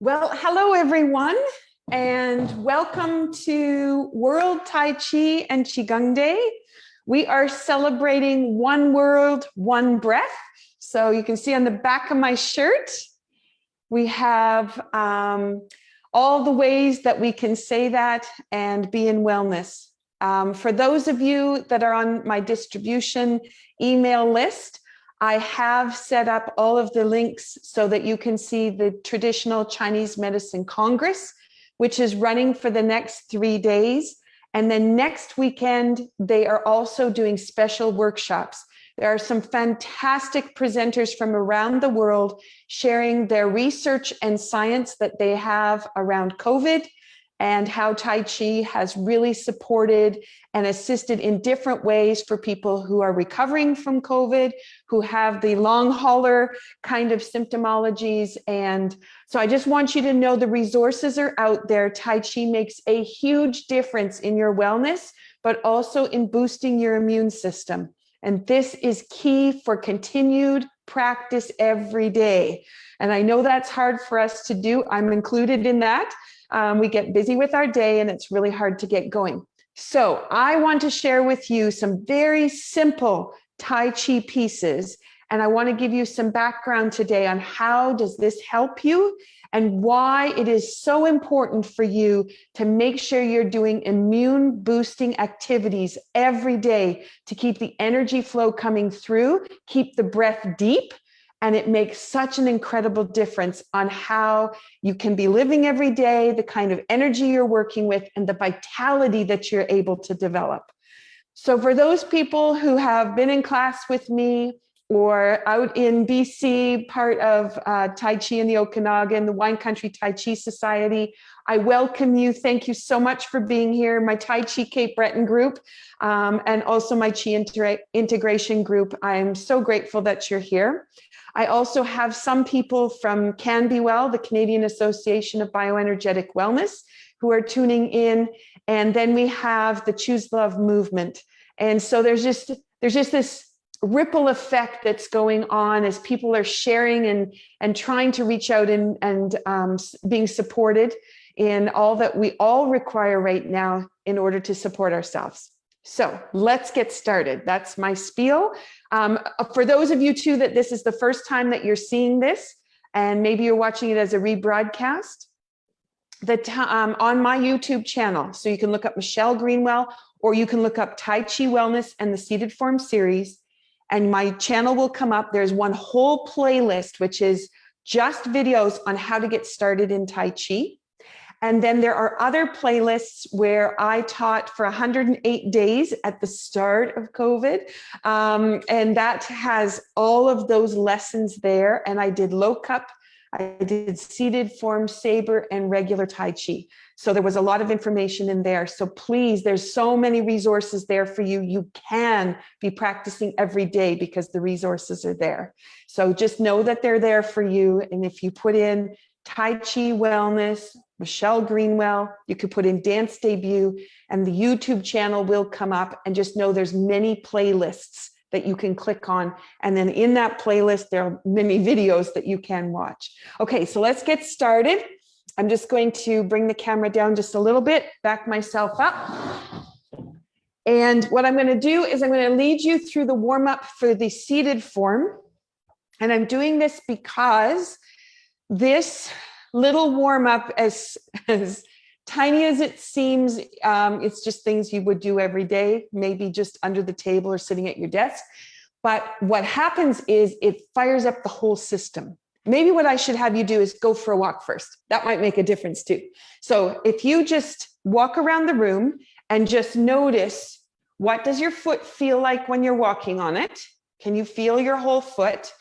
Well, hello everyone, and welcome to World Tai Chi and Qigong Day. We are celebrating one world, one breath. So you can see on the back of my shirt, we have all the ways that we can say that and be in wellness. For those of you that are on my distribution email list, I have set up all of the links so that you can see the traditional Chinese Medicine Congress, which is running for the next 3 days. And then next weekend, they are also doing special workshops. There are some fantastic presenters from around the world sharing their research and science that they have around COVID and how Tai Chi has really supported and assisted in different ways for people who are recovering from COVID, who have the long hauler kind of symptomologies. And so I just want you to know the resources are out there. Tai Chi makes a huge difference in your wellness, but also in boosting your immune system. And this is key for continued practice every day. And I know that's hard for us to do. I'm included in that. We get busy with our day and it's really hard to get going. So I want to share with you some very simple Tai Chi pieces. And I want to give you some background today on how does this help you and why it is so important for you to make sure you're doing immune boosting activities every day to keep the energy flow coming through, keep the breath deep. And it makes such an incredible difference on how you can be living every day, the kind of energy you're working with, and the vitality that you're able to develop. So for those people who have been in class with me or out in BC, part of Tai Chi in the Okanagan, the Wine Country Tai Chi Society, I welcome you. Thank you so much for being here. My Tai Chi Cape Breton group, and also my Chi integration group. I'm so grateful that you're here. I also have some people from Can Be Well, the Canadian Association of Bioenergetic Wellness, who are tuning in. And then we have the Choose Love movement. And so there's just this ripple effect that's going on as people are sharing and trying to reach out and being supported in all that we all require right now in order to support ourselves. So let's get started. That's my spiel. For those of you too, that this is the first time that you're seeing this, and maybe you're watching it as a rebroadcast, on my YouTube channel. So you can look up Michelle Greenwell, or you can look up Tai Chi Wellness and the Seated Form series, and my channel will come up. There's one whole playlist, which is just videos on how to get started in Tai Chi. And then there are other playlists where I taught for 108 days at the start of COVID. And that has all of those lessons there. And I did low cup, I did seated form, saber, and regular Tai Chi. So there was a lot of information in there. So please, there's so many resources there for you. You can be practicing every day because the resources are there. So just know that they're there for you. And if you put in Tai Chi Wellness, Michelle Greenwell, you could put in Dance Debut, and the YouTube channel will come up. And just know there's many playlists that you can click on. And then in that playlist, there are many videos that you can watch. Okay, so let's get started. I'm just going to bring the camera down just a little bit, back myself up. And what I'm going to do is I'm going to lead you through the warm-up for the seated form. And I'm doing this because this little warm-up, as tiny as it seems, it's just things you would do every day, maybe just under the table or sitting at your desk. But what happens is it fires up the whole system. Maybe what I should have you do is go for a walk first. That might make a difference too. So if you just walk around the room and just notice, what does your foot feel like when you're walking on it? Can you feel your whole foot?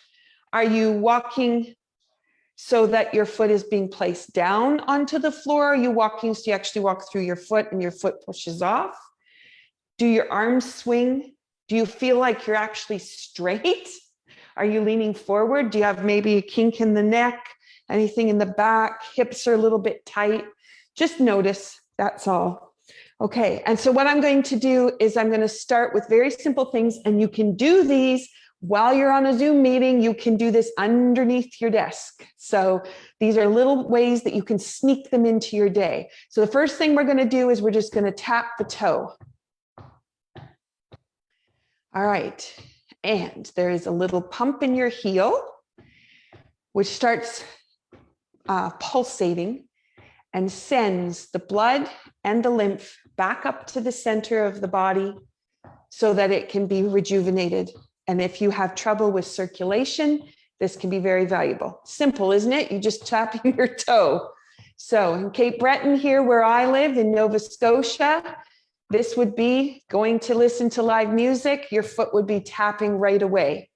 Are you walking so that your foot is being placed down onto the floor? Are you walking so you actually walk through your foot and your foot pushes off? Do your arms swing? Do you feel like you're actually straight? Are you leaning forward? Do you have maybe a kink in the neck? Anything in the back? Hips are a little bit tight. Just notice, that's all. Okay, and so what I'm going to do is I'm going to start with very simple things, and you can do these While you're on a Zoom meeting, you can do this underneath your desk. So these are little ways that you can sneak them into your day. So the first thing we're going to do is we're just going to tap the toe. All right. And there is a little pump in your heel, which starts pulsating and sends the blood and the lymph back up to the center of the body so that it can be rejuvenated. And if you have trouble with circulation, this can be very valuable. Simple, isn't it? You just tap your toe. So in Cape Breton here, where I live in Nova Scotia, this would be going to listen to live music. Your foot would be tapping right away.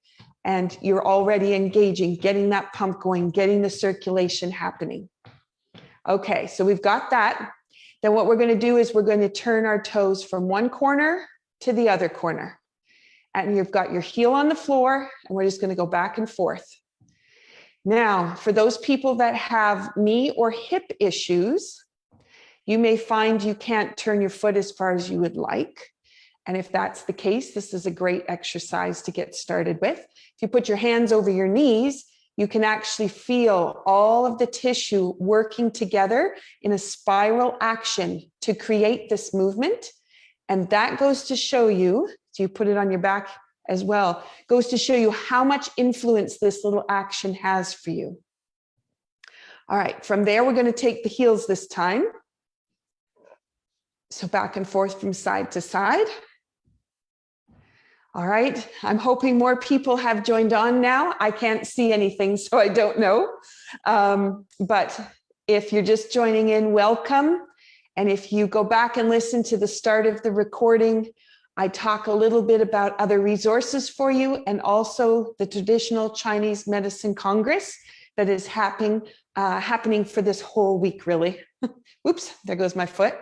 And you're already engaging, getting that pump going, getting the circulation happening. Okay, so we've got that. Then what we're going to do is we're going to turn our toes from one corner to the other corner. And you've got your heel on the floor, and we're just going to go back and forth. Now, for those people that have knee or hip issues, you may find you can't turn your foot as far as you would like. And if that's the case, this is a great exercise to get started with. If you put your hands over your knees, you can actually feel all of the tissue working together in a spiral action to create this movement. And that goes to show you, so you put it on your back as well, goes to show you how much influence this little action has for you. All right, from there, we're going to take the heels this time. So back and forth from side to side. All right, I'm hoping more people have joined on now. I can't see anything, so I don't know. But if you're just joining in, welcome. And if you go back and listen to the start of the recording, I talk a little bit about other resources for you and also the Traditional Chinese Medicine Congress that is happening for this whole week, really. Oops, there goes my foot.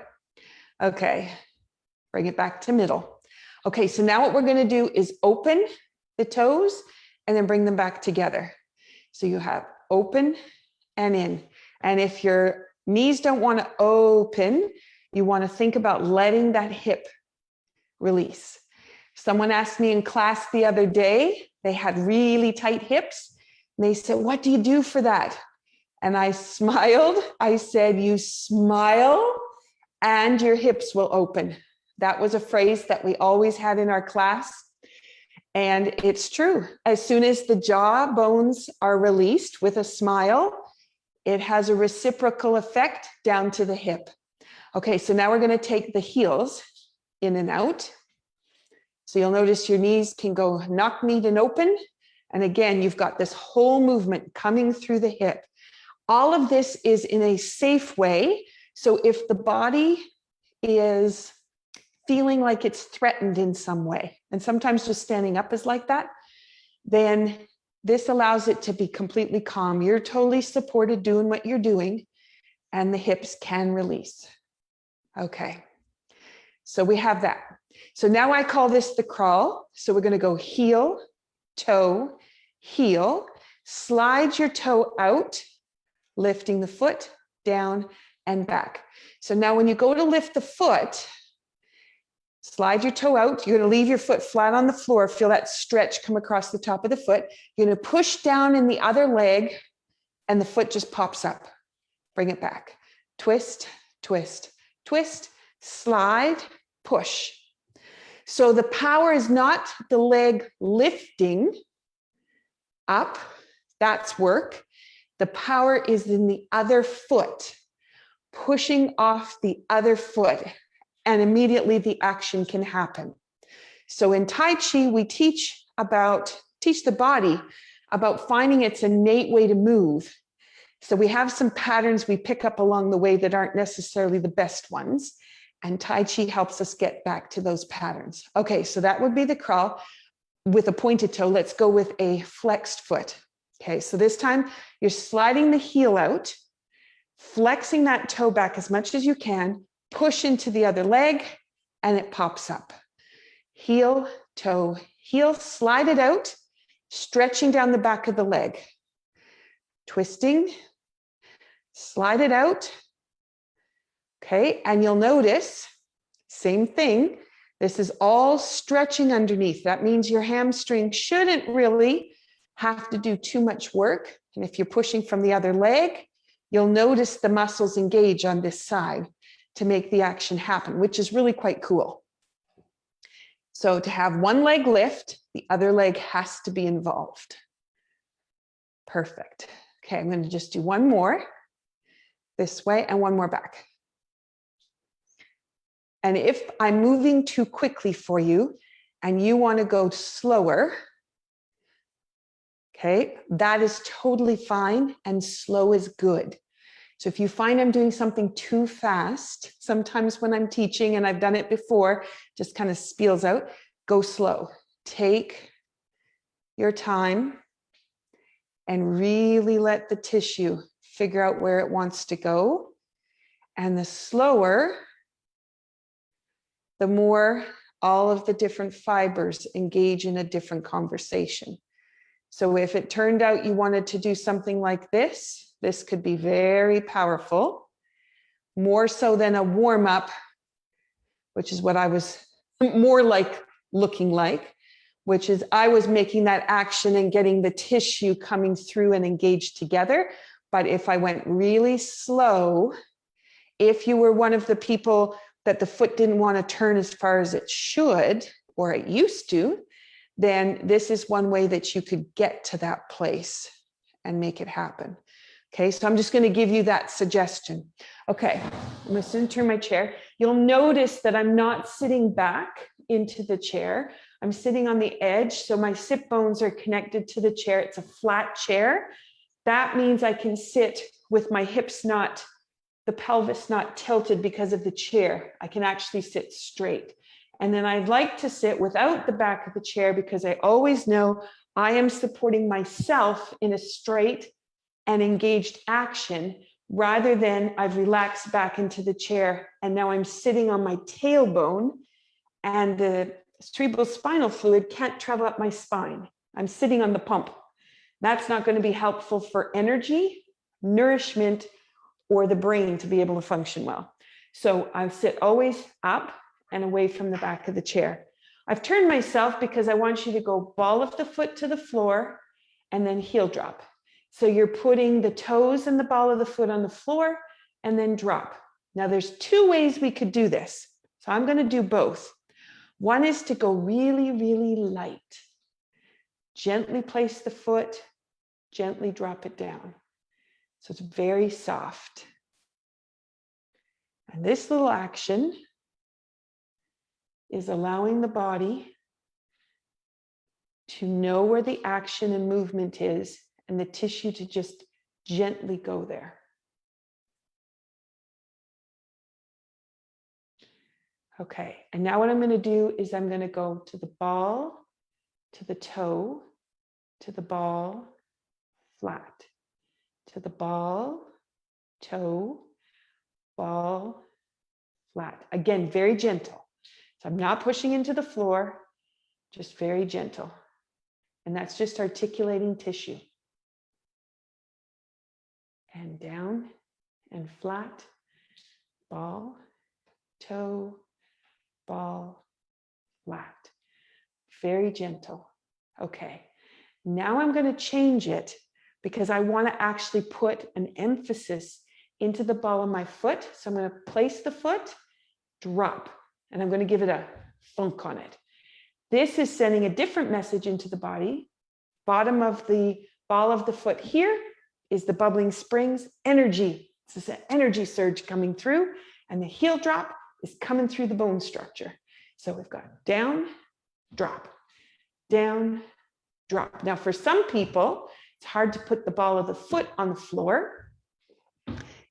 Okay, bring it back to middle. Okay, so now what we're going to do is open the toes and then bring them back together. So you have open and in. And if your knees don't want to open, you want to think about letting that hip release. Someone asked me in class the other day, they had really tight hips. And they said, "What do you do for that?" And I smiled. I said, "You smile and your hips will open." That was a phrase that we always had in our class. And it's true. As soon as the jaw bones are released with a smile, it has a reciprocal effect down to the hip. Okay, so now we're going to take the heels in and out. So you'll notice your knees can go knock kneed and open. And again, you've got this whole movement coming through the hip. All of this is in a safe way. So if the body is feeling like it's threatened in some way, and sometimes just standing up is like that, then this allows it to be completely calm. You're totally supported doing what you're doing, and the hips can release. Okay, so we have that. So now I call this the crawl. So we're going to go heel, toe, heel, slide your toe out, lifting the foot down and back. So now when you go to lift the foot, slide your toe out. You're going to leave your foot flat on the floor. Feel that stretch come across the top of the foot. You're going to push down in the other leg, and the foot just pops up. Bring it back. Twist, twist, twist, slide, push. So the power is not the leg lifting up. That's work. The power is in the other foot, pushing off the other foot. And immediately the action can happen. So in Tai Chi, we teach the body about finding its innate way to move. So we have some patterns we pick up along the way that aren't necessarily the best ones. And Tai Chi helps us get back to those patterns. Okay, so that would be the crawl with a pointed toe. Let's go with a flexed foot. Okay, so this time you're sliding the heel out, flexing that toe back as much as you can, push into the other leg, and it pops up. Heel, toe, heel, slide it out, stretching down the back of the leg. Twisting, slide it out. Okay, and you'll notice, same thing, This is all stretching underneath. That means your hamstring shouldn't really have to do too much work. And if you're pushing from the other leg, you'll notice the muscles engage on this side to make the action happen, which is really quite cool. So to have one leg lift, the other leg has to be involved. Perfect. Okay, I'm going to just do one more this way and one more back. And if I'm moving too quickly for you and you want to go slower, okay, that is totally fine, and slow is good. So if you find I'm doing something too fast, sometimes when I'm teaching, and I've done it before, just kind of spiels out, go slow. Take your time and really let the tissue figure out where it wants to go. And the slower, the more all of the different fibers engage in a different conversation. So if it turned out you wanted to do something like this, this could be very powerful, more so than a warm-up, which is what I was more like looking like, which is I was making that action and getting the tissue coming through and engaged together. But if I went really slow, if you were one of the people that the foot didn't want to turn as far as it should, or it used to, then this is one way that you could get to that place and make it happen. Okay, so I'm just going to give you that suggestion. Okay, I'm just going to turn my chair. You'll notice that I'm not sitting back into the chair. I'm sitting on the edge, so my sit bones are connected to the chair. It's a flat chair. That means I can sit with my hips not, the pelvis not tilted because of the chair. I can actually sit straight. And then I'd like to sit without the back of the chair because I always know I am supporting myself in a straight and engaged action rather than I've relaxed back into the chair and now I'm sitting on my tailbone and the cerebral spinal fluid can't travel up my spine. I'm sitting on the pump. That's not going to be helpful for energy, nourishment, or the brain to be able to function well. So I sit always up and away from the back of the chair. I've turned myself because I want you to go ball of the foot to the floor and then heel drop. So you're putting the toes and the ball of the foot on the floor and then drop. Now there's two ways we could do this. So I'm going to do both. One is to go really, really light. Gently place the foot, gently drop it down. So it's very soft. And this little action is allowing the body to know where the action and movement is and the tissue to just gently go there. Okay, and now what I'm going to do is I'm going to go to the ball, to the toe, to the ball, flat, to the ball, toe, ball, flat. Again, very gentle. So I'm not pushing into the floor, just very gentle. And that's just articulating tissue. And down and flat, ball, toe, ball, flat. Very gentle. Okay. Now I'm going to change it because I want to actually put an emphasis into the ball of my foot. So I'm going to place the foot, drop, and I'm going to give it a thunk on it. This is sending a different message into the body. Bottom of the ball of the foot here is the bubbling springs, energy. This is an energy surge coming through, and the heel drop is coming through the bone structure. So we've got down, drop, down, drop. Now for some people, it's hard to put the ball of the foot on the floor.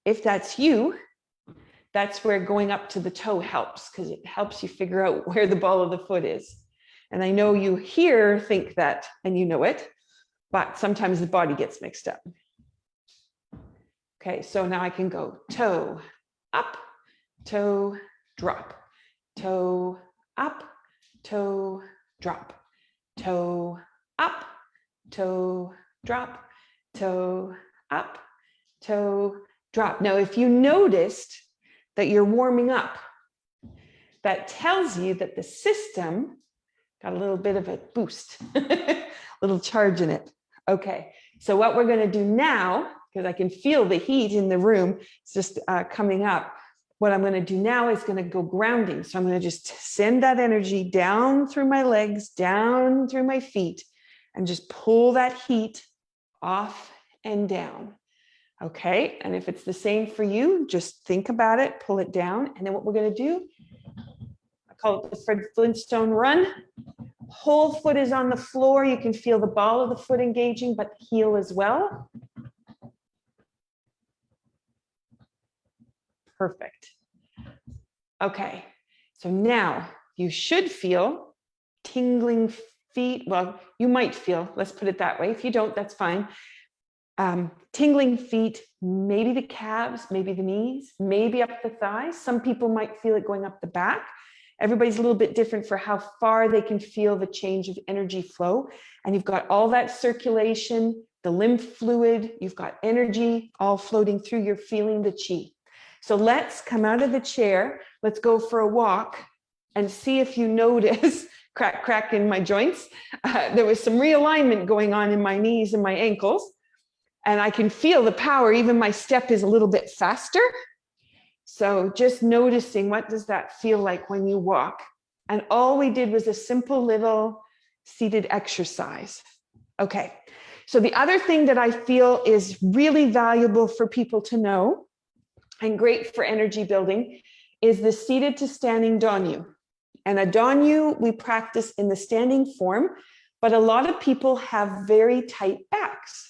If that's you, that's where going up to the toe helps, because it helps you figure out where the ball of the foot is. And I know you here think that, and you know it, but sometimes the body gets mixed up. Okay, so now I can go toe, up, toe, drop, toe, up, toe, drop, toe, up, toe, drop, toe, up, toe, drop. Now, if you noticed that you're warming up, that tells you that the system got a little bit of a boost, a little charge in it. Okay, so what we're going to do now, because I can feel the heat in the room, it's just coming up. What I'm going to do now is going to go grounding. So I'm going to just send that energy down through my legs, down through my feet, and just pull that heat off and down. Okay, and if it's the same for you, just think about it, pull it down. And then what we're going to do, I call it the Flintstone Run. Whole foot is on the floor. You can feel the ball of the foot engaging, but the heel as well. Perfect. Okay, so now you should feel tingling feet. Well, you might feel, let's put it that way. If you don't, that's fine. Tingling feet, maybe the calves, maybe the knees, maybe up the thighs. Some people might feel it going up the back. Everybody's a little bit different for how far they can feel the change of energy flow. And you've got all that circulation, the lymph fluid, you've got energy all floating through, you're feeling the chi. So let's come out of the chair. Let's go for a walk and see if you notice crack in my joints. There was some realignment going on in my knees and my ankles. And I can feel the power. Even my step is a little bit faster. So just noticing, what does that feel like when you walk? And all we did was a simple little seated exercise. Okay. So the other thing that I feel is really valuable for people to know and great for energy building is the seated to standing danyu. And a danyu we practice in the standing form, but a lot of people have very tight backs.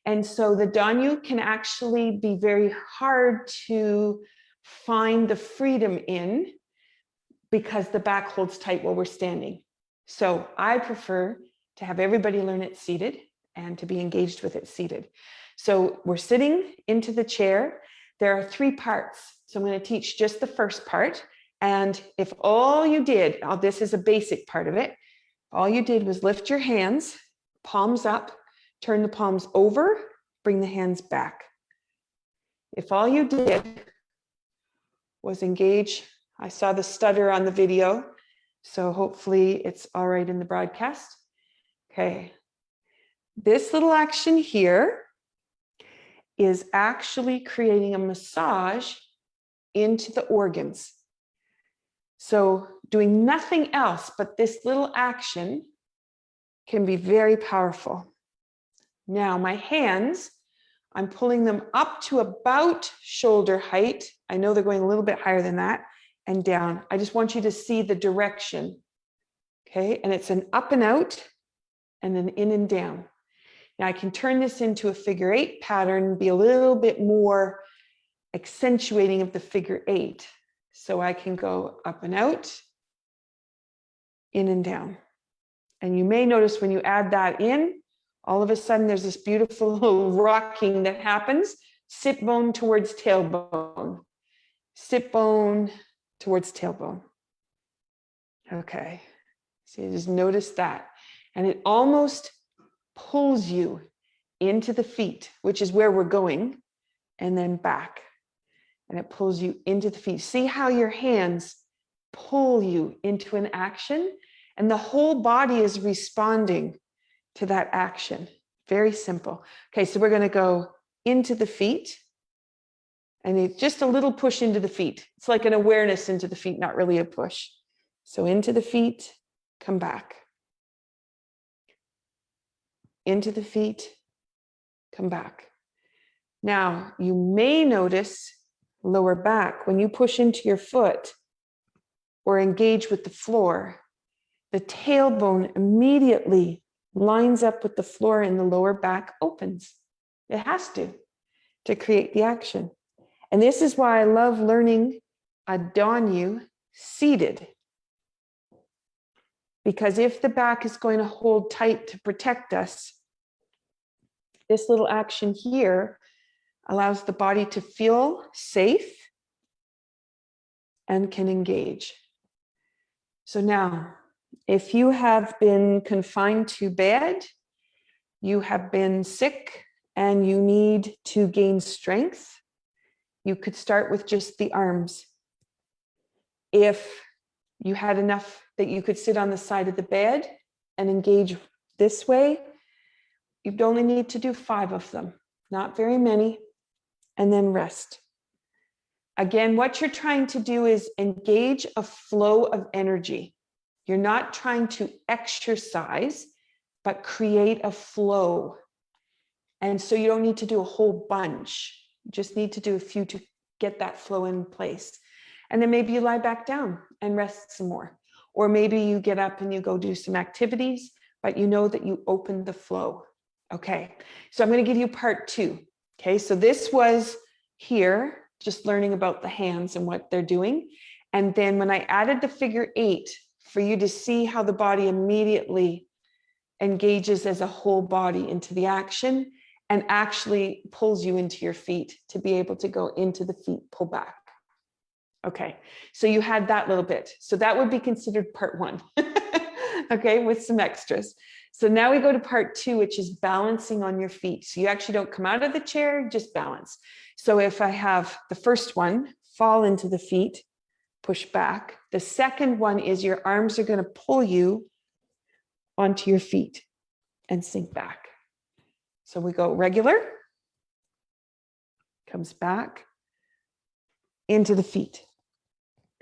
And so the danyu can actually be very hard to find the freedom in because the back holds tight while we're standing. So I prefer to have everybody learn it seated and to be engaged with it seated. So we're sitting into the chair. There are 3 parts. So I'm going to teach just the first part. And if all you did, this is a basic part of it, all you did was lift your hands, palms up, turn the palms over, bring the hands back. If all you did was engage, I saw the stutter on the video, so hopefully it's all right in the broadcast. Okay. This little action here is actually creating a massage into the organs. So doing nothing else but this little action can be very powerful. Now my hands, I'm pulling them up to about shoulder height. I know they're going a little bit higher than that, and down. I just want you to see the direction. Okay, and it's an up and out and an in and down. Now I can turn this into a figure 8 pattern, be a little bit more accentuating of the figure 8. So I can go up and out, in and down. And you may notice when you add that in, all of a sudden there's this beautiful little rocking that happens. Sit bone towards tailbone. Sit bone towards tailbone. Okay, so you just notice that. And it almost pulls you into the feet, which is where we're going, and then back. And it pulls you into the feet. See how your hands pull you into an action, and the whole body is responding to that action. Very simple. Okay, so we're going to go into the feet, and it's just a little push into the feet. It's like an awareness into the feet, not really a push. So into the feet, come back. Into the feet, come back. Now, you may notice lower back, when you push into your foot or engage with the floor, the tailbone immediately lines up with the floor and the lower back opens. It has to create the action. And this is why I love learning a danyu seated. Because if the back is going to hold tight to protect us, this little action here allows the body to feel safe and can engage. So now, if you have been confined to bed, you have been sick, and you need to gain strength, you could start with just the arms. If you had enough that you could sit on the side of the bed and engage this way, you'd only need to do 5 of them, not very many, and then rest. Again, what you're trying to do is engage a flow of energy. You're not trying to exercise, but create a flow. And so you don't need to do a whole bunch. You just need to do a few to get that flow in place. And then maybe you lie back down and rest some more. Or maybe you get up and you go do some activities, but you know that you opened the flow. Okay, so I'm going to give you part 2. Okay, so this was here, just learning about the hands and what they're doing. And then when I added the figure 8, for you to see how the body immediately engages as a whole body into the action and actually pulls you into your feet to be able to go into the feet, pull back. Okay, so you had that little bit. So that would be considered part 1, okay, with some extras. So now we go to part 2, which is balancing on your feet. So you actually don't come out of the chair, just balance. So if I have the first one, fall into the feet, push back. The second one is your arms are going to pull you onto your feet and sink back. So we go regular, comes back, into the feet,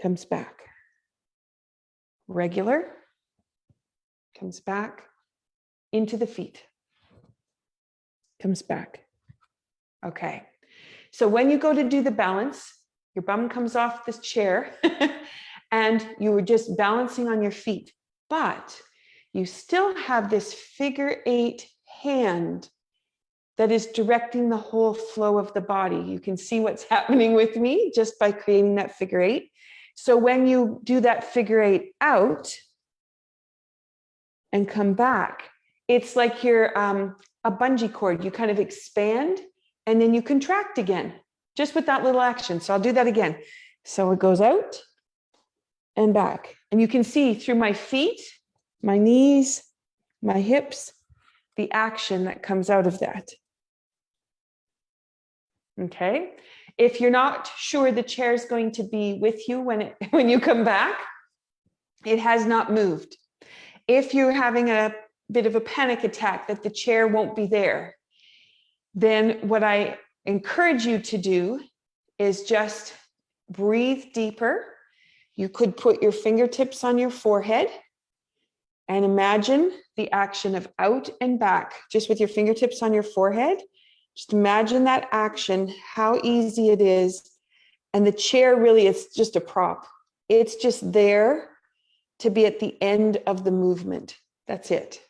comes back. Regular, comes back, into the feet, comes back. Okay, so when you go to do the balance, your bum comes off this chair and you were just balancing on your feet, but you still have this figure 8 hand that is directing the whole flow of the body. You can see what's happening with me just by creating that figure 8. So when you do that figure 8 out and come back, it's like you're a bungee cord. You kind of expand and then you contract again, just with that little action. So I'll do that again. So it goes out and back. And you can see through my feet, my knees, my hips, the action that comes out of that. Okay. If you're not sure the chair is going to be with you when you come back, it has not moved. If you're having a bit of a panic attack that the chair won't be there, then what I encourage you to do is just breathe deeper. You could put your fingertips on your forehead and imagine the action of out and back, just with your fingertips on your forehead. Just imagine that action, how easy it is. And the chair really is just a prop. It's just there to be at the end of the movement. That's it.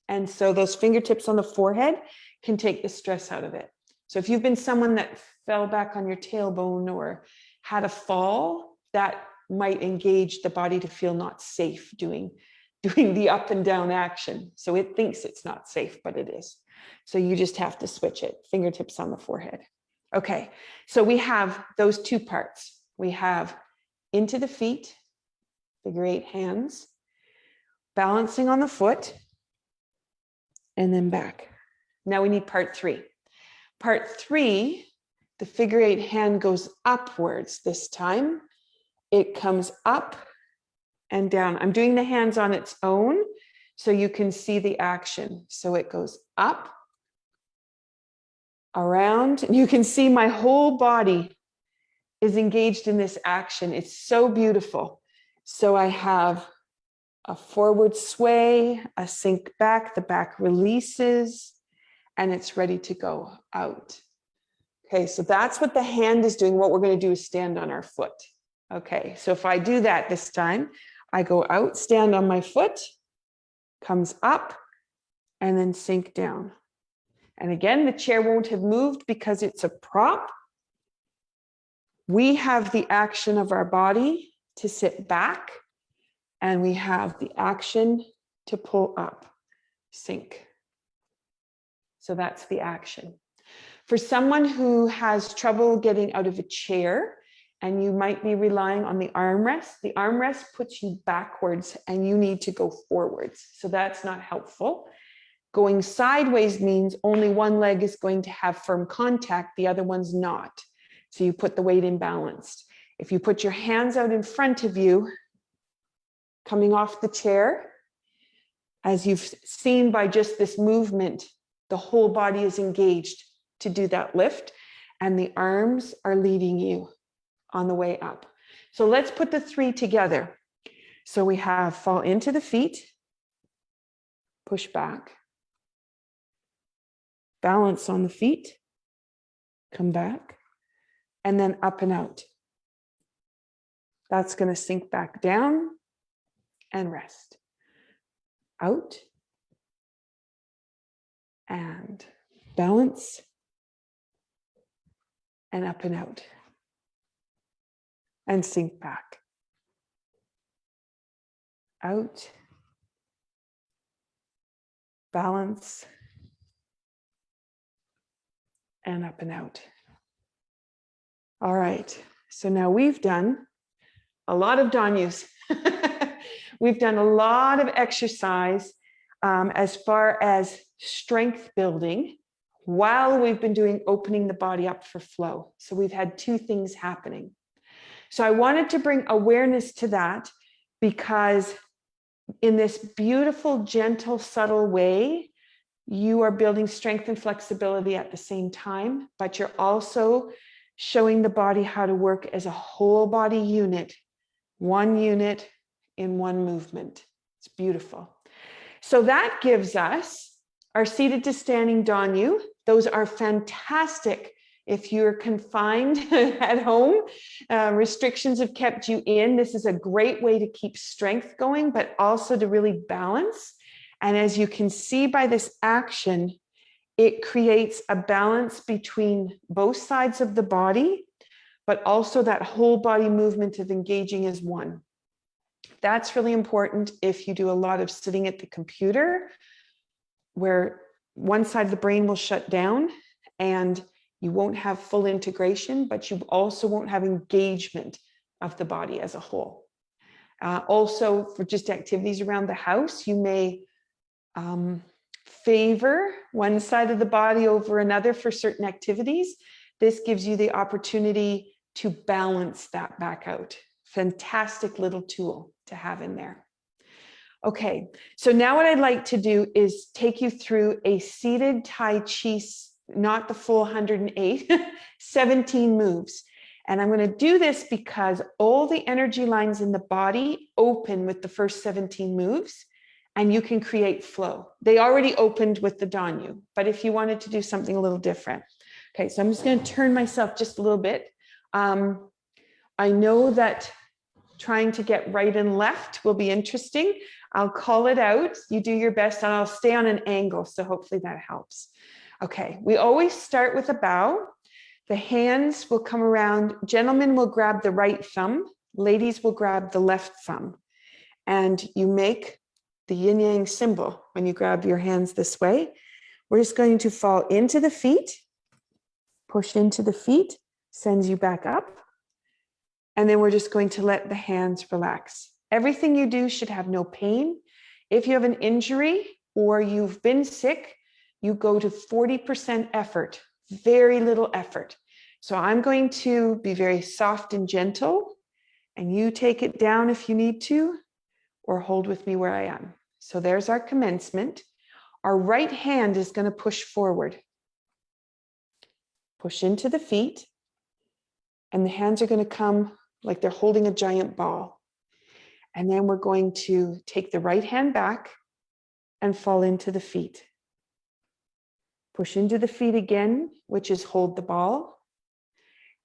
And so those fingertips on the forehead can take the stress out of it. So if you've been someone that fell back on your tailbone or had a fall, that might engage the body to feel not safe doing the up and down action. So it thinks it's not safe, but it is. So you just have to switch it, fingertips on the forehead. Okay, so we have those 2 parts. We have into the feet, figure 8 hands, balancing on the foot, and then back. Now we need part 3. Part 3, the figure 8 hand goes upwards this time. It comes up and down. I'm doing the hands on its own so you can see the action. So it goes up, around, and you can see my whole body is engaged in this action. It's so beautiful. So I have a forward sway, a sink back, the back releases, and it's ready to go out. Okay, so that's what the hand is doing. What we're going to do is stand on our foot. Okay, so if I do that this time, I go out, stand on my foot, comes up, and then sink down. And again, the chair won't have moved because it's a prop. We have the action of our body to sit back, and we have the action to pull up, sink. So that's the action. For someone who has trouble getting out of a chair, and you might be relying on the armrest puts you backwards and you need to go forwards. So that's not helpful. Going sideways means only one leg is going to have firm contact, the other one's not. So you put the weight in balanced. If you put your hands out in front of you, coming off the chair, as you've seen by just this movement, the whole body is engaged to do that lift, and the arms are leading you on the way up. So let's put the 3 together. So we have fall into the feet, push back, balance on the feet, come back, and then up and out. That's going to sink back down and rest. Out and balance and up and out and sink back. Out, balance and up and out. All right, so now we've done a lot of danyus. We've done a lot of exercise as far as strength building while we've been doing opening the body up for flow. So we've had 2 things happening. So I wanted to bring awareness to that because in this beautiful, gentle, subtle way, you are building strength and flexibility at the same time, but you're also showing the body how to work as a whole body unit, one unit in one movement. It's beautiful. So that gives us our seated to standing danyu. Those are fantastic if you're confined at home. Restrictions have kept you in. This is a great way to keep strength going, but also to really balance. And as you can see by this action, it creates a balance between both sides of the body, but also that whole body movement of engaging as one. That's really important if you do a lot of sitting at the computer, where one side of the brain will shut down and you won't have full integration, but you also won't have engagement of the body as a whole. Also, for just activities around the house, you may favor one side of the body over another for certain activities. This gives you the opportunity to balance that back out. Fantastic little tool to have in there. Okay, so now what I'd like to do is take you through a seated Tai Chi, not the full 108, 17 moves. And I'm going to do this because all the energy lines in the body open with the first 17 moves, and you can create flow. They already opened with the danyu, but if you wanted to do something a little different. Okay, so I'm just going to turn myself just a little bit. I know that trying to get right and left will be interesting. I'll call it out. You do your best, and I'll stay on an angle, so hopefully that helps. Okay, we always start with a bow. The hands will come around. Gentlemen will grab the right thumb. Ladies will grab the left thumb. And you make the yin-yang symbol when you grab your hands this way. We're just going to fall into the feet, push into the feet, sends you back up. And then we're just going to let the hands relax. Everything you do should have no pain. If you have an injury or you've been sick, you go to 40% effort, very little effort. So I'm going to be very soft and gentle, and you take it down if you need to, or hold with me where I am. So there's our commencement. Our right hand is going to push forward. Push into the feet, and the hands are going to come like they're holding a giant ball. And then we're going to take the right hand back and fall into the feet. Push into the feet again, which is hold the ball.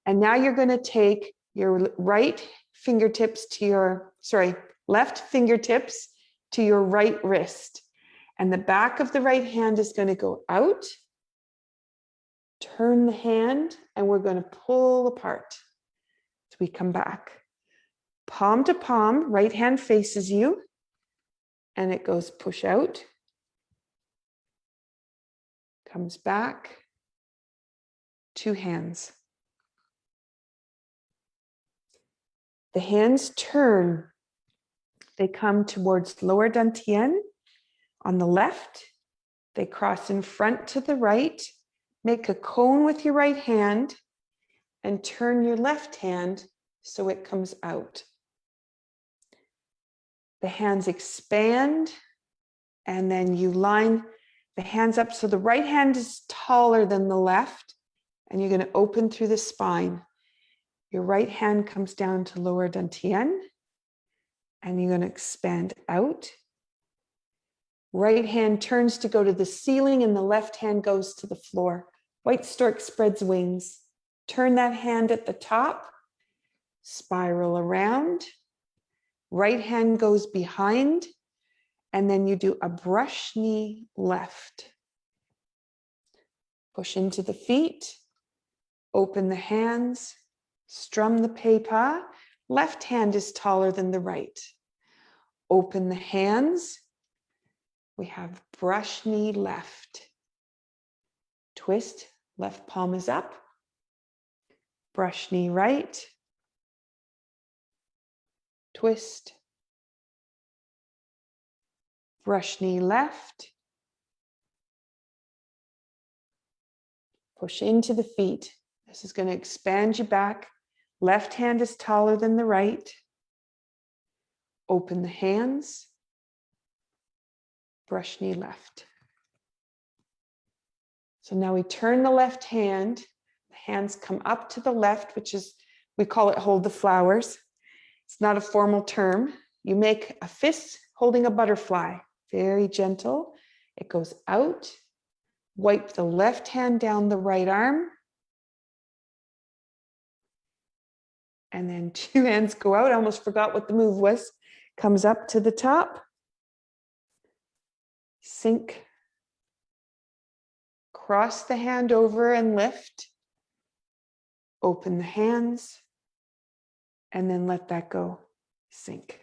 And now you're going to take your left fingertips to your right wrist. And the back of the right hand is going to go out. Turn the hand, and we're going to pull apart. So we come back. Palm to palm, right hand faces you, and it goes push out. Comes back. 2 hands. The hands turn. They come towards lower dantian on the left. They cross in front to the right. Make a cone with your right hand and turn your left hand so it comes out. The hands expand, and then you line the hands up so the right hand is taller than the left, and you're going to open through the spine. Your right hand comes down to lower dantian, and you're going to expand out. Right hand turns to go to the ceiling, and the left hand goes to the floor. White stork spreads wings. Turn that hand at the top, spiral around. Right hand goes behind, and then you do a brush knee left. Push into the feet, open the hands, strum the pepa. Left hand is taller than the right. Open the hands. We have brush knee left. Twist, left palm is up. Brush knee right. Twist. Brush knee left. Push into the feet. This is going to expand you back. Left hand is taller than the right. Open the hands. Brush knee left. So now we turn the left hand. The hands come up to the left, which is, we call it hold the flowers. It's not a formal term. You make a fist holding a butterfly, very gentle. It goes out. Wipe the left hand down the right arm. And then two hands go out. I almost forgot what the move was. Comes up to the top. Sink. Cross the hand over and lift. Open the hands. And then let that go. Sink.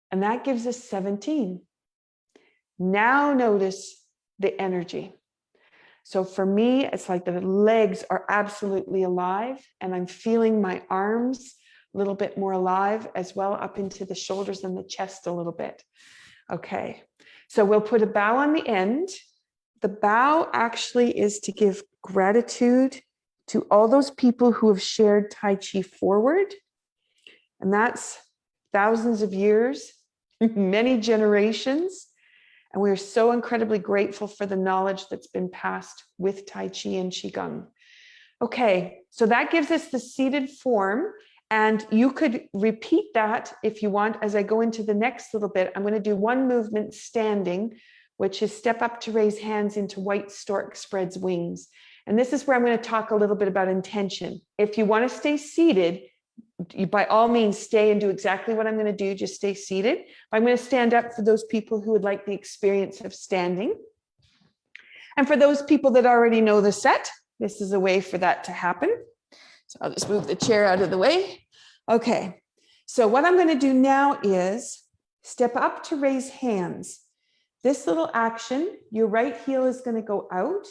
And that gives us 17. Now notice the energy. So for me, it's like the legs are absolutely alive, and I'm feeling my arms a little bit more alive as well, up into the shoulders and the chest a little bit. Okay, so we'll put a bow on the end. The bow actually is to give gratitude to all those people who have shared Tai Chi forward. And that's thousands of years, many generations. And we are so incredibly grateful for the knowledge that's been passed with Tai Chi and Qigong. Okay, so that gives us the seated form. And you could repeat that if you want as I go into the next little bit. I'm going to do one movement standing, which is step up to raise hands into white stork spreads wings. And this is where I'm going to talk a little bit about intention. If you want to stay seated, you by all means stay and do exactly what I'm going to do. Just stay seated. I'm going to stand up for those people who would like the experience of standing. And for those people that already know the set, this is a way for that to happen. So I'll just move the chair out of the way. Okay. So what I'm going to do now is step up to raise hands. This little action, your right heel is going to go out.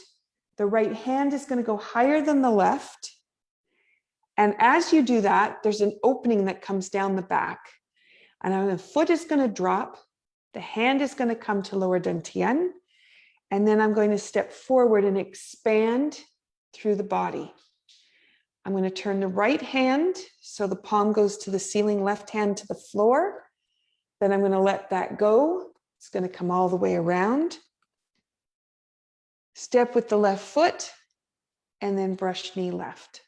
The right hand is going to go higher than the left. And as you do that, there's an opening that comes down the back. And the foot is going to drop. The hand is going to come to lower dantian. And then I'm going to step forward and expand through the body. I'm going to turn the right hand so the palm goes to the ceiling, left hand to the floor. Then I'm going to let that go. It's going to come all the way around. Step with the left foot and then brush knee left.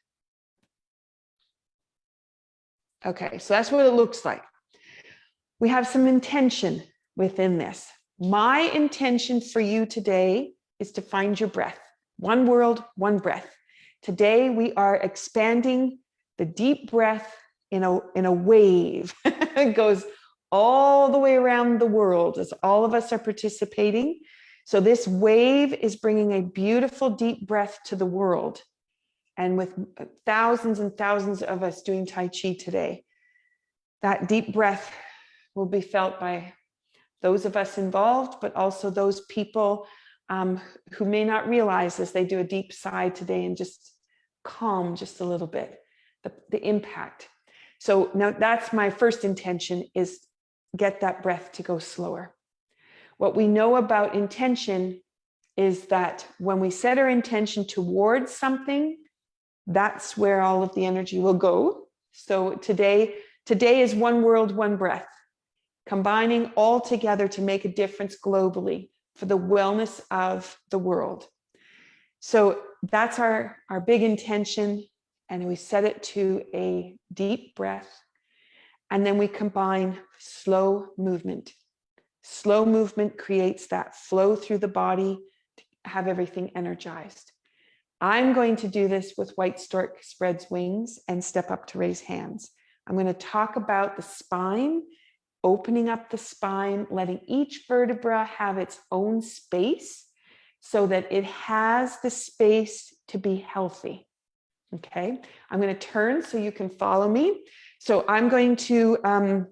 Okay, so that's what it looks like. We have some intention within this. My intention for you today is to find your breath. One world, one breath. Today we are expanding the deep breath in a wave. It goes all the way around the world as all of us are participating. So this wave is bringing a beautiful deep breath to the world. And with thousands and thousands of us doing Tai Chi today, that deep breath will be felt by those of us involved, but also those people who may not realize as they do a deep sigh today and just calm just a little bit, the impact. So now that's my first intention, is get that breath to go slower. What we know about intention is that when we set our intention towards something, That's where all of the energy will go. So today is one world, one breath, combining all together to make a difference globally for the wellness of the world. So that's our big intention. And we set it to a deep breath. And then we combine slow movement. Slow movement creates that flow through the body to have everything energized. I'm going to do this with White Stork Spreads Wings and Step Up to Raise Hands. I'm going to talk about the spine, opening up the spine, letting each vertebra have its own space so that it has the space to be healthy. Okay, I'm going to turn so you can follow me. So I'm going to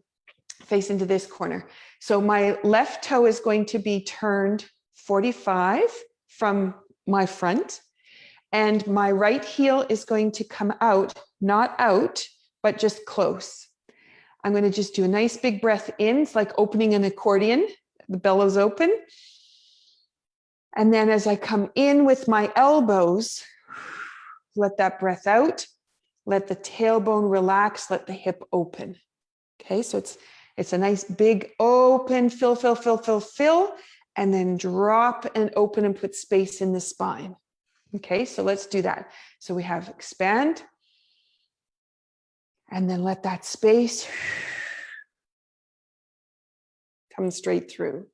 face into this corner. So my left toe is going to be turned 45 from my front. And my right heel is going to come out, not out, but just close. I'm going to just do a nice big breath in. It's like opening an accordion. The bellows open. And then as I come in with my elbows, let that breath out. Let the tailbone relax. Let the hip open. Okay, so it's a nice big open, fill, and then drop and open and put space in the spine. Okay, so let's do that. So we have expand, and then let that space come straight through.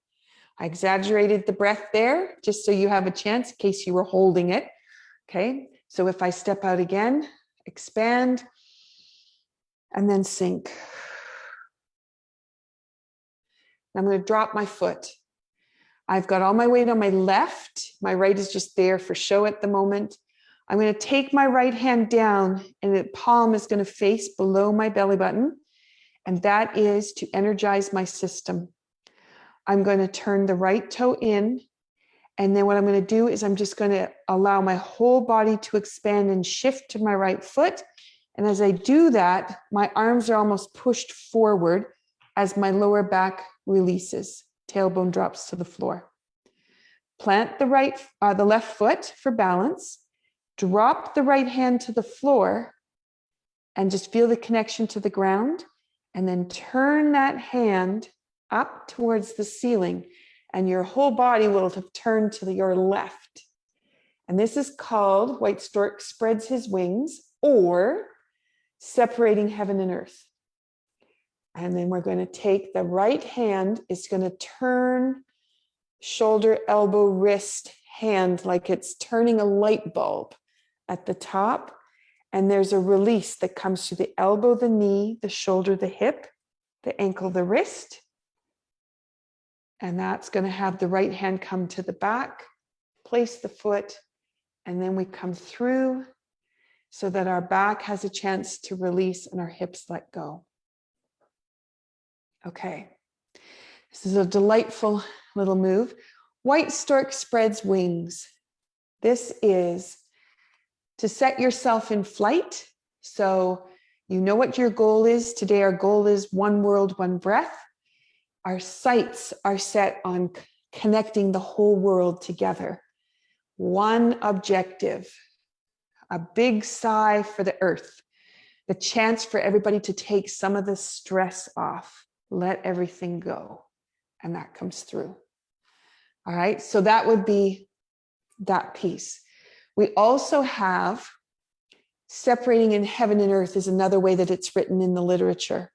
I exaggerated the breath there, just so you have a chance in case you were holding it. Okay, so if I step out again, expand, and then sink. I'm going to drop my foot. I've got all my weight on my left. My right is just there for show at the moment. I'm going to take my right hand down and the palm is going to face below my belly button. And that is to energize my system. I'm going to turn the right toe in. And then what I'm going to do is I'm just going to allow my whole body to expand and shift to my right foot. And as I do that, my arms are almost pushed forward as my lower back releases. Tailbone drops to the floor. Plant the left foot for balance. Drop the right hand to the floor and just feel the connection to the ground. And then turn that hand up towards the ceiling and your whole body will have turned to your left. And this is called White Stork Spreads His Wings, or separating heaven and earth. And then we're going to take the right hand, it's going to turn shoulder, elbow, wrist, hand, like it's turning a light bulb at the top. And there's a release that comes through the elbow, the knee, the shoulder, the hip, the ankle, the wrist. And that's going to have the right hand come to the back, place the foot, and then we come through so that our back has a chance to release and our hips let go. Okay, this is a delightful little move. White Stork Spreads Wings. This is to set yourself in flight. So you know what your goal is. Today our goal is one world, one breath. Our sights are set on connecting the whole world together. One objective, a big sigh for the earth, the chance for everybody to take some of the stress off. Let everything go. And that comes through. All right, so that would be that piece. We also have separating in heaven and earth is another way that it's written in the literature.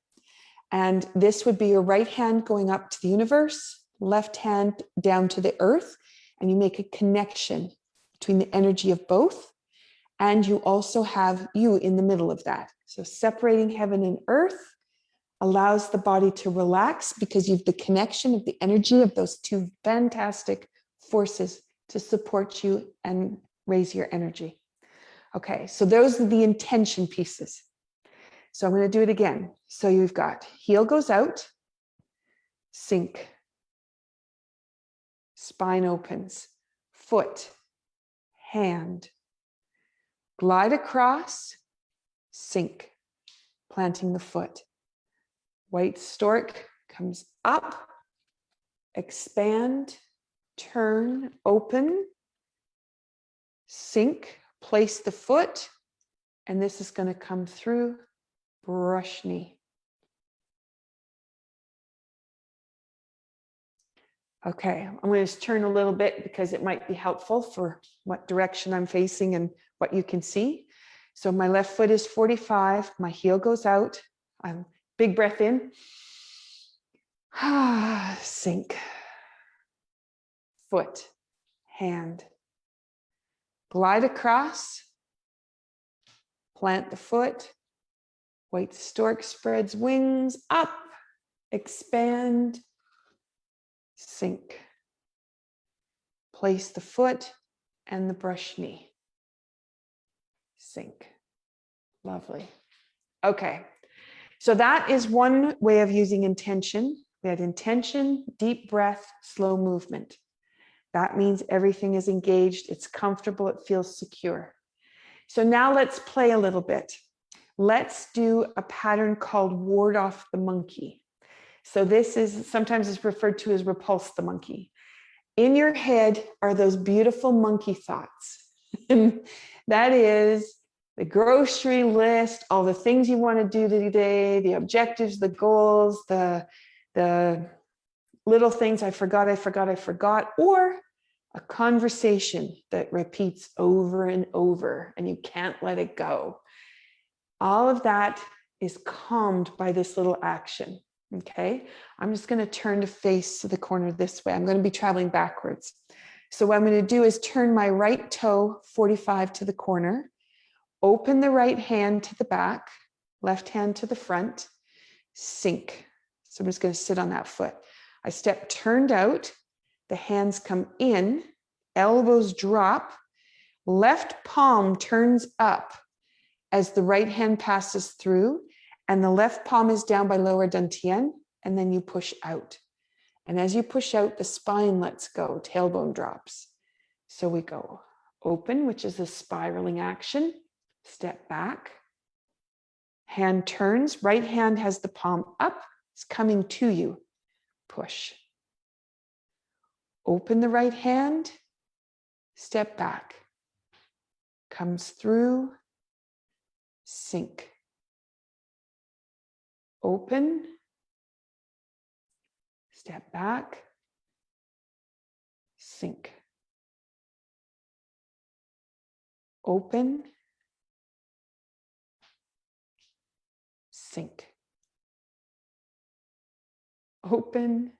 And this would be your right hand going up to the universe, left hand down to the earth, and you make a connection between the energy of both. And you also have you in the middle of that. So separating heaven and earth allows the body to relax because you've the connection of the energy of those two fantastic forces to support you and raise your energy. Okay, so those are the intention pieces. So I'm going to do it again. So you've got heel goes out, sink, spine opens, foot, hand, glide across, sink, planting the foot. White Stork comes up, expand, turn, open, sink, place the foot, And this is going to come through, brush knee. Okay, I'm going to turn a little bit because it might be helpful for what direction I'm facing and what you can see. So my left foot is 45, my heel goes out. I'm big breath in. Sink. Foot, hand. Glide across. Plant the foot. White stork spreads wings up. Expand. Sink. Place the foot and the brush knee. Sink. Lovely. Okay. So that is one way of using intention. We had intention, deep breath, slow movement. That means everything is engaged. It's comfortable. It feels secure. So now let's play a little bit. Let's do a pattern called ward off the monkey. So this is sometimes it's referred to as repulse the monkey. In your head are those beautiful monkey thoughts. And that is the grocery list, all the things you want to do today, the objectives, the goals, the little things I forgot, or a conversation that repeats over and over and you can't let it go. All of that is calmed by this little action. Okay, I'm just going to turn to face to the corner this way. I'm going to be traveling backwards. So what I'm going to do is turn my right toe 45 to the corner, open the right hand to the back, left hand to the front, sink. So I'm just going to sit on that foot. I step turned out, the hands come in, elbows drop, left palm turns up as the right hand passes through, and the left palm is down by lower dantian, and then you push out. And as you push out, the spine lets go, tailbone drops. So we go open, which is a spiraling action, step back, hand turns, right hand has the palm up, it's coming to you, push. Open the right hand, step back, comes through, sink. Open, step back, sink. Open, sink. Open,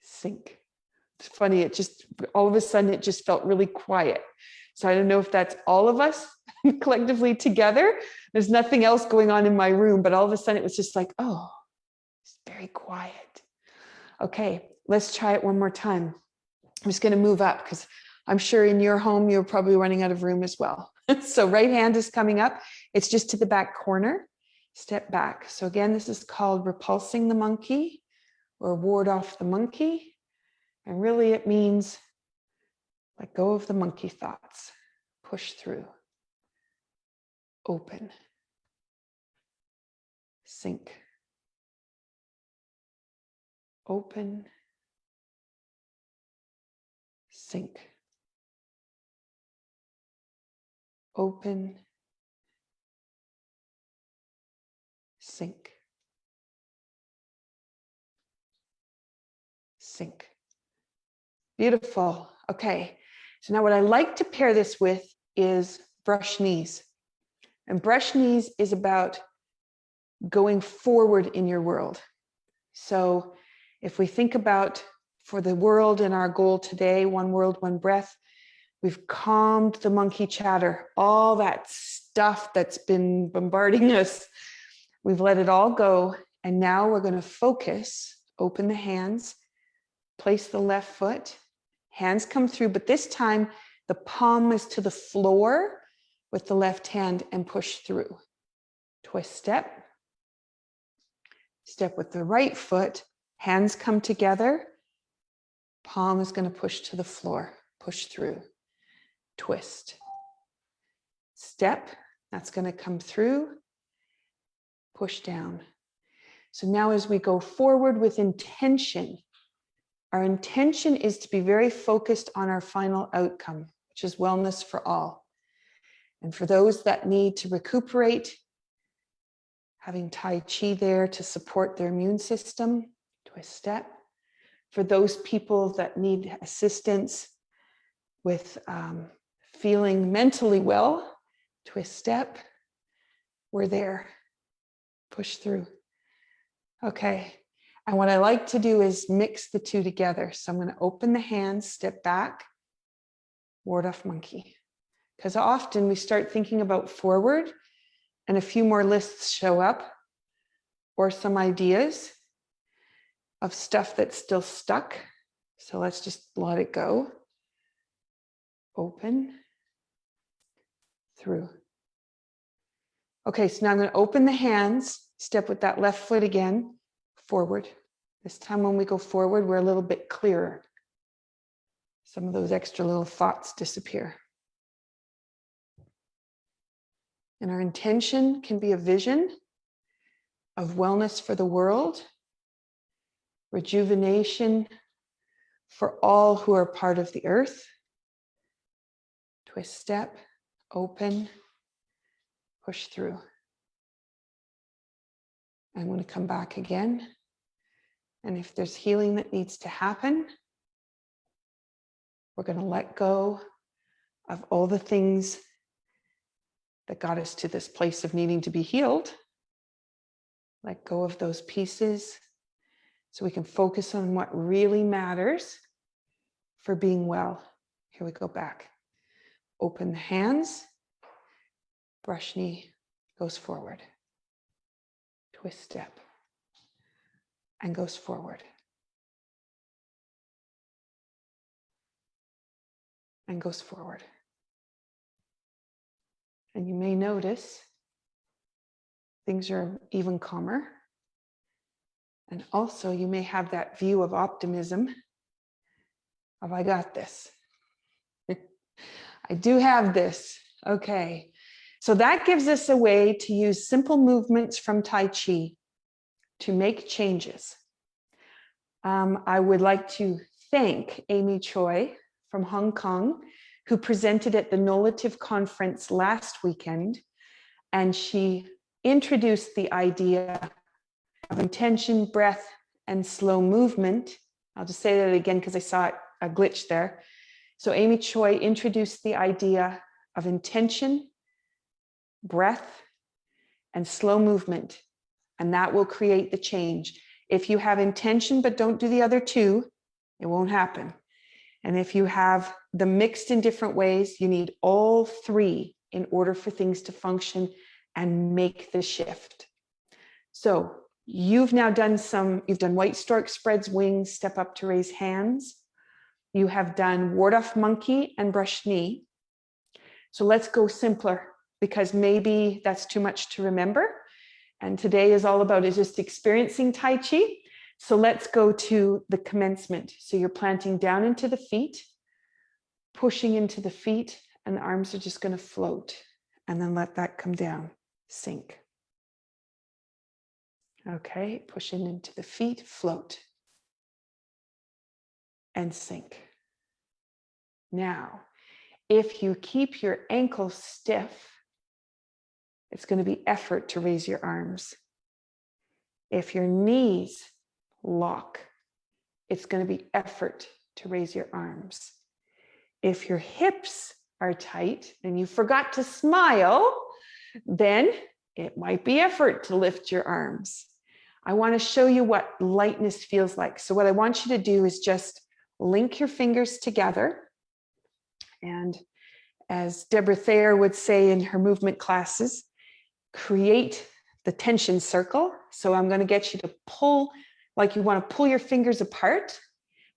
sink. It's funny, it just, all of a sudden, it just felt really quiet. So I don't know if that's all of us collectively together. There's nothing else going on in my room, but all of a sudden it was just like, oh, it's very quiet. Okay, let's try it one more time. I'm just going to move up because I'm sure in your home, you're probably running out of room as well. So right hand is coming up. It's just to the back corner. Step back. So again, this is called repulsing the monkey or ward off the monkey. And really it means let go of the monkey thoughts. Push through. Open. Sink. Open. Sink. Open. Sink. Sink. Beautiful. Okay. So now what I like to pair this with is brush knees. And brush knees is about going forward in your world. So if we think about for the world and our goal today, one world, one breath, we've calmed the monkey chatter, all that stuff that's been bombarding us. We've let it all go. And now we're going to focus, open the hands, place the left foot, hands come through, but this time the palm is to the floor with the left hand and push through. Twist step. Step with the right foot, hands come together. Palm is going to push to the floor, push through. Twist. Step, that's going to come through. Push down. So now as we go forward with intention, our intention is to be very focused on our final outcome, which is wellness for all. And for those that need to recuperate, having Tai Chi there to support their immune system, twist step. For those people that need assistance with feeling mentally well, twist step. We're there. Push through. Okay. And what I like to do is mix the two together. So I'm going to open the hands, step back, ward off monkey. Because often we start thinking about forward and a few more lists show up or some ideas of stuff that's still stuck. So let's just let it go. Open, through. Okay, so now I'm going to open the hands, step with that left foot again, forward. This time when we go forward, we're a little bit clearer. Some of those extra little thoughts disappear. And our intention can be a vision of wellness for the world, rejuvenation for all who are part of the earth. Twist step, open, push through. I'm going to come back again. And if there's healing that needs to happen, we're going to let go of all the things that got us to this place of needing to be healed. Let go of those pieces so we can focus on what really matters for being well. Here we go back. Open the hands, brush knee goes forward. Twist step and goes forward. And goes forward. And you may notice things are even calmer. And also you may have that view of optimism of I got this. I do have this. Okay. So that gives us a way to use simple movements from Tai Chi to make changes. I would like to thank Amy Choi from Hong Kong, who presented at the Nolative conference last weekend. And she introduced the idea of intention, breath, and slow movement. I'll just say that again because I saw a glitch there. So Amy Choi introduced the idea of intention, breath, and slow movement. And that will create the change. If you have intention but don't do the other two, it won't happen. And if you have them mixed in different ways, you need all three in order for things to function and make the shift. So you've now done you've done white stork spreads wings, step up to raise hands. You have done ward off monkey and brush knee. So let's go simpler because maybe that's too much to remember. And today is all about just experiencing Tai Chi. So let's go to the commencement. So you're planting down into the feet, pushing into the feet, and the arms are just going to float. And then let that come down, sink. Okay, pushing into the feet, float. And sink. Now, if you keep your ankles stiff, it's going to be effort to raise your arms. If your knees lock, it's going to be effort to raise your arms. If your hips are tight and you forgot to smile, then it might be effort to lift your arms. I want to show you what lightness feels like. So what I want you to do is just link your fingers together. And as Deborah Thayer would say in her movement classes, create the tension circle. So I'm going to get you to pull, like you want to pull your fingers apart,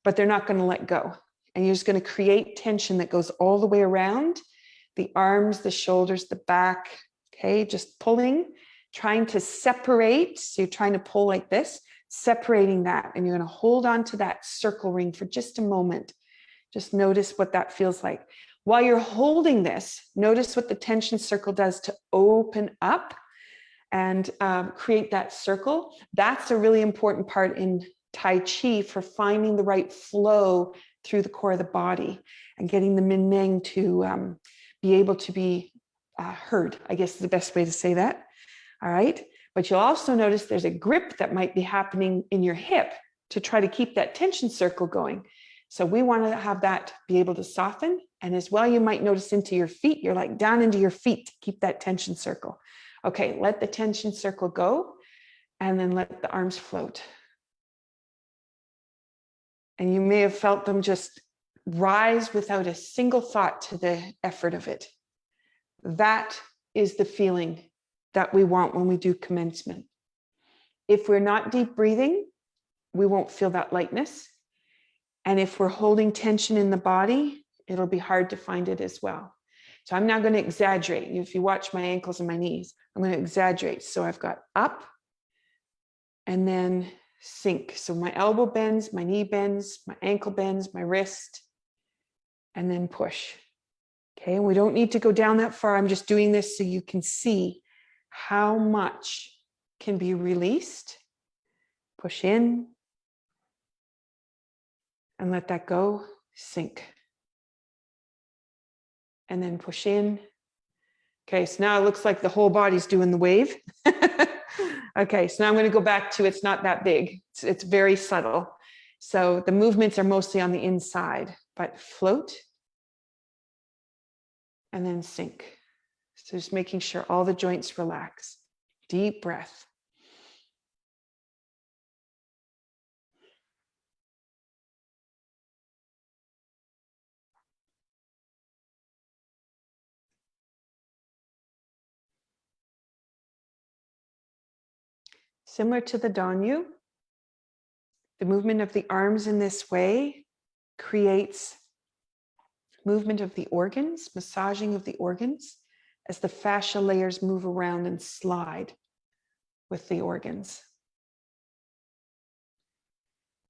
but they're not going to let go. And you're just going to create tension that goes all the way around the arms, the shoulders, the back. Okay, just pulling, trying to separate. So you're trying to pull like this, separating that. And you're going to hold on to that circle ring for just a moment. Just notice what that feels like. While you're holding this, notice what the tension circle does to open up and create that circle. That's a really important part in Tai Chi for finding the right flow through the core of the body and getting the Min Meng to be able to be heard, I guess is the best way to say that. All right. But you'll also notice there's a grip that might be happening in your hip to try to keep that tension circle going. So we want to have that be able to soften. And as well, you might notice into your feet, you're like down into your feet to keep that tension circle. Okay, let the tension circle go and then let the arms float. And you may have felt them just rise without a single thought to the effort of it. That is the feeling that we want when we do commencement. If we're not deep breathing, we won't feel that lightness. And if we're holding tension in the body, it'll be hard to find it as well. So I'm now going to exaggerate. If you watch my ankles and my knees, I'm going to exaggerate. So I've got up and then sink. So my elbow bends, my knee bends, my ankle bends, my wrist, and then push. Okay, and we don't need to go down that far. I'm just doing this so you can see how much can be released. Push in and let that go, sink. And then push in. Okay, so now it looks like the whole body's doing the wave. Okay, so now I'm going to go back to it's not that big. It's very subtle. So the movements are mostly on the inside, but float and then sink. So just making sure all the joints relax. Deep breath. Similar to the Danyu, the movement of the arms in this way creates movement of the organs, massaging of the organs as the fascia layers move around and slide with the organs.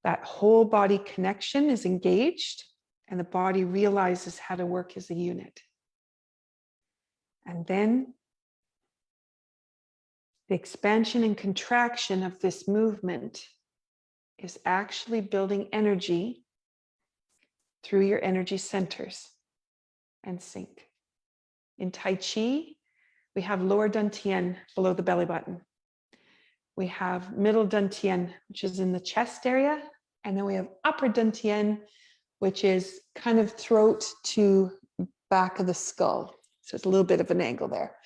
That whole body connection is engaged and the body realizes how to work as a unit. And then the expansion and contraction of this movement is actually building energy through your energy centers and sink. In Tai Chi, we have lower dantian below the belly button. We have middle dantian, which is in the chest area. And then we have upper dantian, which is kind of throat to back of the skull. So it's a little bit of an angle there.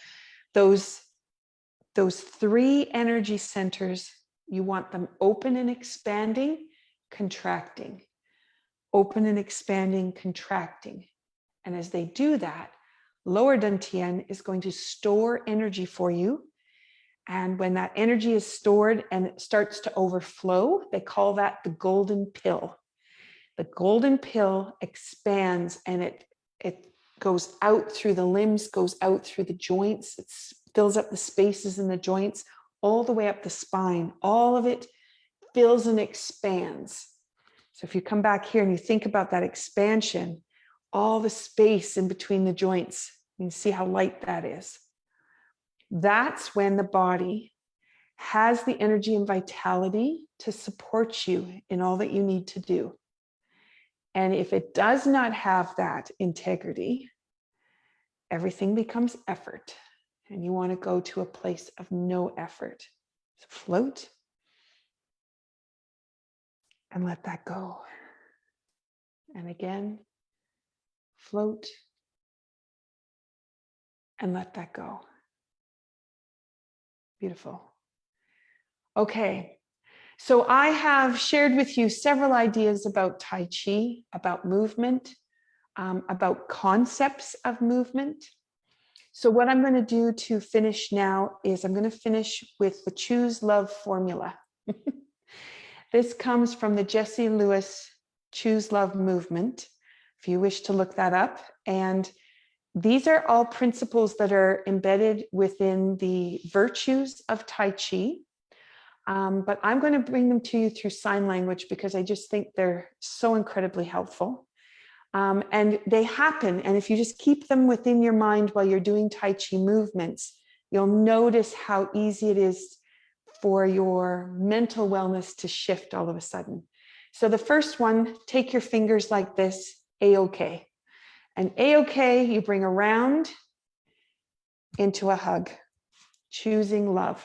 Those three energy centers, you want them open and expanding, contracting. Open and expanding, contracting. And as they do that, lower dantian is going to store energy for you. And when that energy is stored and it starts to overflow, they call that the golden pill. The golden pill expands and it goes out through the limbs, goes out through the joints, it fills up the spaces in the joints, all the way up the spine. All of it fills and expands. So if you come back here and you think about that expansion, all the space in between the joints, you can see how light that is. That's when the body has the energy and vitality to support you in all that you need to do. And if it does not have that integrity, everything becomes effort. And you want to go to a place of no effort. So float and let that go. And again, float and let that go. Beautiful. Okay, so I have shared with you several ideas about Tai Chi, about movement, about concepts of movement. So what I'm going to do to finish now is I'm going to finish with the Choose Love formula. This comes from the Jesse Lewis Choose Love movement, if you wish to look that up. And these are all principles that are embedded within the virtues of Tai Chi. But I'm going to bring them to you through sign language because I just think they're so incredibly helpful. And they happen. And if you just keep them within your mind while you're doing Tai Chi movements, you'll notice how easy it is for your mental wellness to shift all of a sudden. So the first one, take your fingers like this, A-OK. And A-OK, you bring around into a hug, choosing love.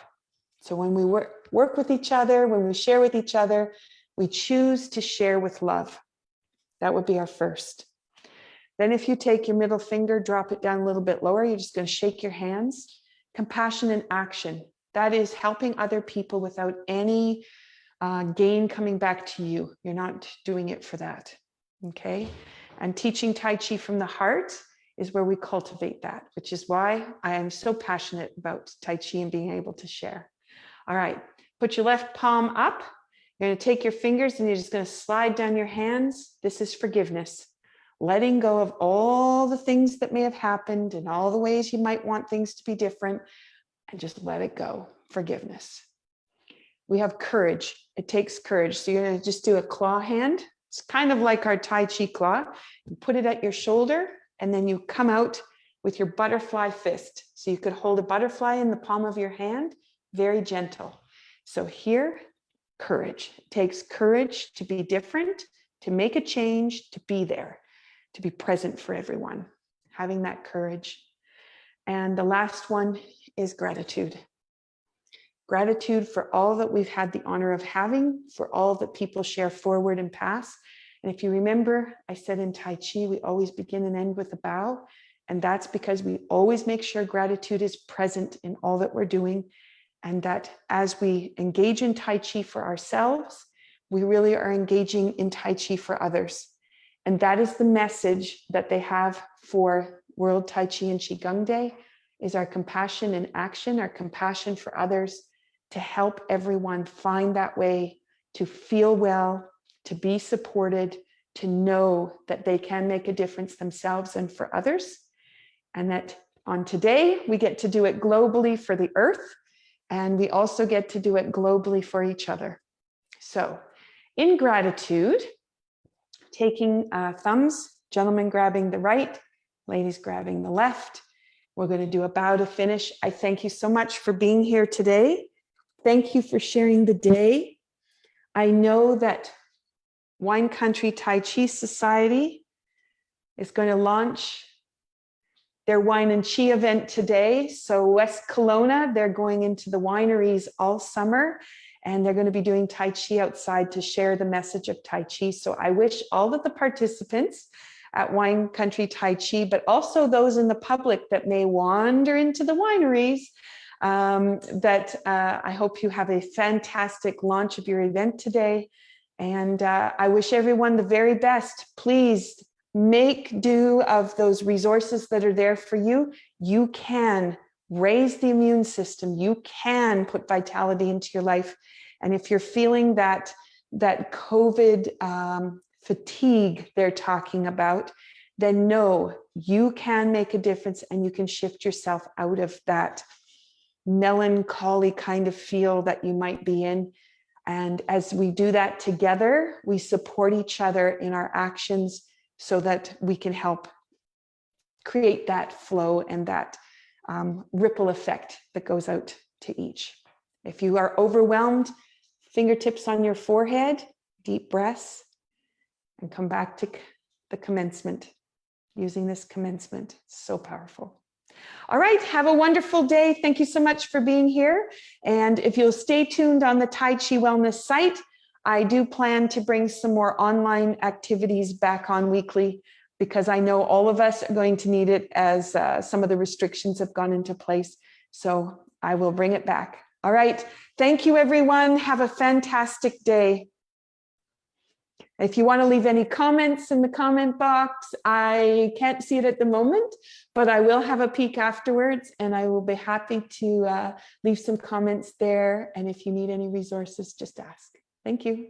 So when we work with each other, when we share with each other, we choose to share with love. That would be our first. Then if you take your middle finger, drop it down a little bit lower, you're just going to shake your hands. Compassion in action. That is helping other people without any gain coming back to you. You're not doing it for that. Okay. And teaching Tai Chi from the heart is where we cultivate that, which is why I am so passionate about Tai Chi and being able to share. All right. Put your left palm up. You're going to take your fingers and you're just going to slide down your hands. This is forgiveness. Letting go of all the things that may have happened and all the ways you might want things to be different, and just let it go. Forgiveness. We have courage. It takes courage. So you're going to just do a claw hand. It's kind of like our Tai Chi claw. You put it at your shoulder and then you come out with your butterfly fist. So you could hold a butterfly in the palm of your hand, very gentle. So here, courage. It takes courage to be different, to make a change, to be there, to be present for everyone, having that courage. And the last one is gratitude. Gratitude for all that we've had the honor of having, for all that people share forward and pass. And if you remember, I said in Tai Chi, we always begin and end with a bow. And that's because we always make sure gratitude is present in all that we're doing. And that as we engage in Tai Chi for ourselves, we really are engaging in Tai Chi for others. And that is the message that they have for World Tai Chi and Qigong Day, is our compassion in action, our compassion for others, to help everyone find that way to feel well, to be supported, to know that they can make a difference themselves and for others. And that on today, we get to do it globally for the earth, and we also get to do it globally for each other. So in gratitude, taking thumbs, gentlemen grabbing the right, ladies grabbing the left. We're going to do a bow to finish. I thank you so much for being here today. Thank you for sharing the day. I know that Wine Country Tai Chi Society is going to launch their Wine and Chi event today. So West Kelowna, they're going into the wineries all summer, and they're going to be doing Tai Chi outside to share the message of Tai Chi. So I wish all of the participants at Wine Country Tai Chi, but also those in the public that may wander into the wineries, I hope you have a fantastic launch of your event today. And I wish everyone the very best. Please make do of those resources that are there for you. You can raise the immune system. You can put vitality into your life. And if you're feeling that COVID fatigue they're talking about, then know you can make a difference and you can shift yourself out of that melancholy kind of feel that you might be in. And as we do that together, we support each other in our actions so that we can help create that flow and that ripple effect that goes out to each. If you are overwhelmed, fingertips on your forehead, deep breaths, and come back to the commencement, using this commencement. It's so powerful. All right, have a wonderful day. Thank you so much for being here. And if you'll stay tuned on the Tai Chi Wellness site, I do plan to bring some more online activities back on weekly, because I know all of us are going to need it as some of the restrictions have gone into place. So I will bring it back. All right, thank you everyone. Have a fantastic day. If you want to leave any comments in the comment box, I can't see it at the moment, but I will have a peek afterwards, and I will be happy to leave some comments there. And if you need any resources, just ask. Thank you.